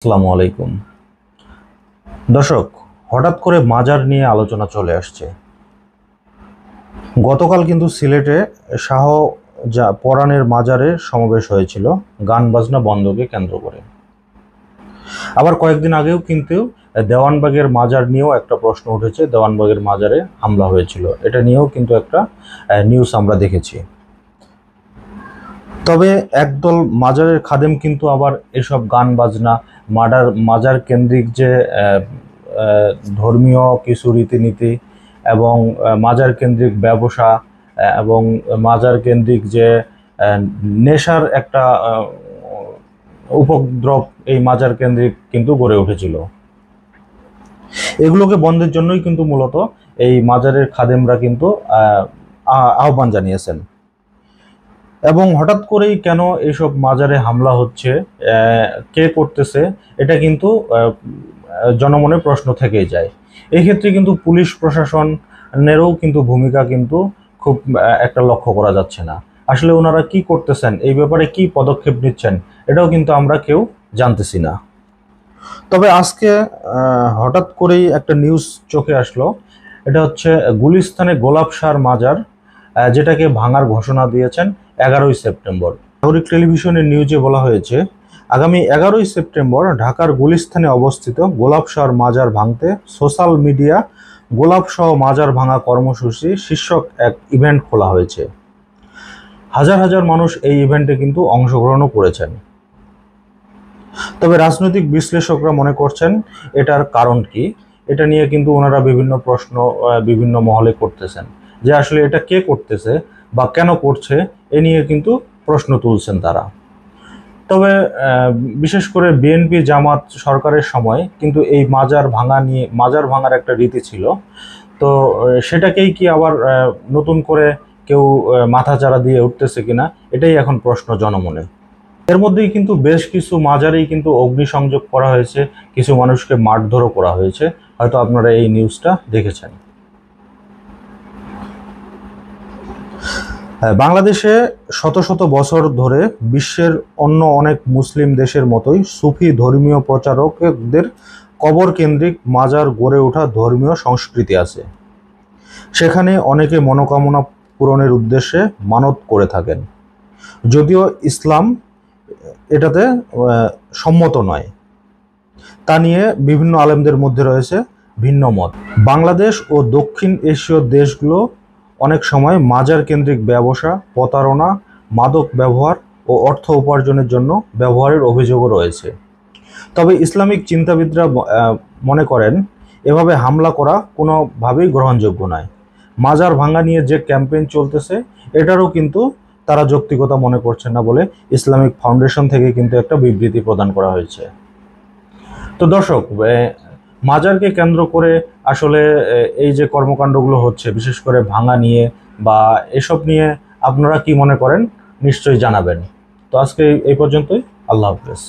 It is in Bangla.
আসসালামু আলাইকুম দর্শক, হঠাৎ করে মাজার নিয়ে আলোচনা চলে আসছে। গতকাল কিন্তু সিলেটে শাহ পরাণের মাজারে সমাবেশ হয়েছিল গান বাজনা বন্ধকে কেন্দ্র করে। আবার কয়েকদিন আগেও কিন্তু দেওয়ানবাগের মাজার নিয়েও একটা প্রশ্ন উঠেছে, দেওয়ানবাগের মাজারে হামলা হয়েছিল, এটা নিয়েও কিন্তু একটা নিউজ আমরা দেখেছি। তবে একদল মাজারের খাদেম কিন্তু আবার এসব গান বাজনা মাজার কেন্দ্রিক যে ধর্মীয় কিছু রীতিনীতি এবং মাজার কেন্দ্রিক ব্যবসা এবং মাজার কেন্দ্রিক যে নেশার একটা উপদ্রব এই মাজার কেন্দ্রিক কিন্তু গড়ে উঠেছিল, এগুলোকে বন্ধের জন্যই কিন্তু মূলত এই মাজারের খাদেমরা কিন্তু আহ্বান জানিয়েছেন। এবং হঠাৎ করেই কেন এইসব মাজারে হামলা হচ্ছে, কে করতেছে, এটা কিন্তু জনমনে প্রশ্ন থেকেই যায়। এই ক্ষেত্রে কিন্তু পুলিশ প্রশাসনেরও কিন্তু ভূমিকা কিন্তু খুব একটা লক্ষ্য করা যাচ্ছে না। আসলে ওনারা কি করতেছেন, এই ব্যাপারে কি পদক্ষেপ নিচ্ছেন, এটাও কিন্তু আমরা কেউ জানতেছি না। তবে আজকে হঠাৎ করেই একটা নিউজ চোখে আসলো, এটা হচ্ছে গুলিস্তানে গোলাপ শাহর মাজার, যেটাকে ভাঙার ঘোষণা দিয়েছেন 11ই সেপ্টেম্বর। নাগরিক টেলিভিশনের নিউজে বলা হয়েছে, আগামী 11ই সেপ্টেম্বর ঢাকার গুলিস্তানে অবস্থিত গোলাপ শাহর মাজার ভাঙতে সোশ্যাল মিডিয়া গোলাপ শাহ মাজার ভাঙা কর্মসূচি শীর্ষক এক ইভেন্ট খোলা হয়েছে। হাজার হাজার মানুষ এই ইভেন্টে কিন্তু অংশগ্রহণও করেছেন। তবে রাজনৈতিক বিশ্লেষকরা মনে করছেন এটার কারণ কি, এটা নিয়ে কিন্তু ওনারা বিভিন্ন প্রশ্ন বিভিন্ন মহলে করতেছেন, যে আসলে এটা কে করতেছে বা কেন করছে, এ নিয়ে কিন্তু প্রশ্ন তুলছেন তারা। তবে বিশেষ করে বিএনপি জামাত সরকারের সময় কিন্তু এই মাজার ভাঙার একটা রীতি ছিল, তো সেটাকেই কি আবার নতুন করে কেউ মাথাচাড়া দিয়ে উঠতেছে কিনা, এটাই এখন প্রশ্ন জনমনে। এর মধ্যেই কিন্তু বেশ কিছু মাজারেই কিন্তু অগ্নিসংযোগ করা হয়েছে, কিছু মানুষকে মারধরও করা হয়েছে, হয়তো আপনারা এই নিউজটা দেখেছেন। বাংলাদেশে শত শত বছর ধরে বিশ্বের অন্য অনেক মুসলিম দেশের মতোই সুফি ধর্মীয় প্রচারকদের কবর কেন্দ্রিক মাজার গড়ে ওঠা ধর্মীয় সংস্কৃতি আছে। সেখানে অনেকে মনোকামনা পূরণের উদ্দেশ্যে মানত করে থাকেন, যদিও ইসলাম এটাতে সম্মত নয়। তা নিয়ে বিভিন্ন আলেমদের মধ্যে রয়েছে ভিন্ন মত। বাংলাদেশ ও দক্ষিণ এশীয় দেশগুলো অনেক সময় মাজার কেন্দ্রিক ব্যবসা, প্রতারণা, মাদক ব্যবহার ও অর্থ উপার্জনের জন্য ব্যবহারের অভিযোগও রয়েছে। তবে ইসলামিক চিন্তাবিদরা মনে করেন এভাবে হামলা করা কোনোভাবেই গ্রহণযোগ্য নয়। মাজার ভাঙা নিয়ে যে ক্যাম্পেইন চলতেছে, এটারও কিন্তু তারা যৌক্তিকতা মনে করছেন না বলে ইসলামিক ফাউন্ডেশন থেকে কিন্তু একটা বিবৃতি প্রদান করা হয়েছে। তো দর্শক, মাজারকে কেন্দ্র করে আসলে এই যে কর্মকাণ্ডগুলো হচ্ছে, বিশেষ করে ভাঙা নিয়ে বা এসব নিয়ে আপনারা কি মনে করেন নিশ্চয়ই জানাবেন। তো আজকে এই পর্যন্তই। আল্লাহ হাফেজ।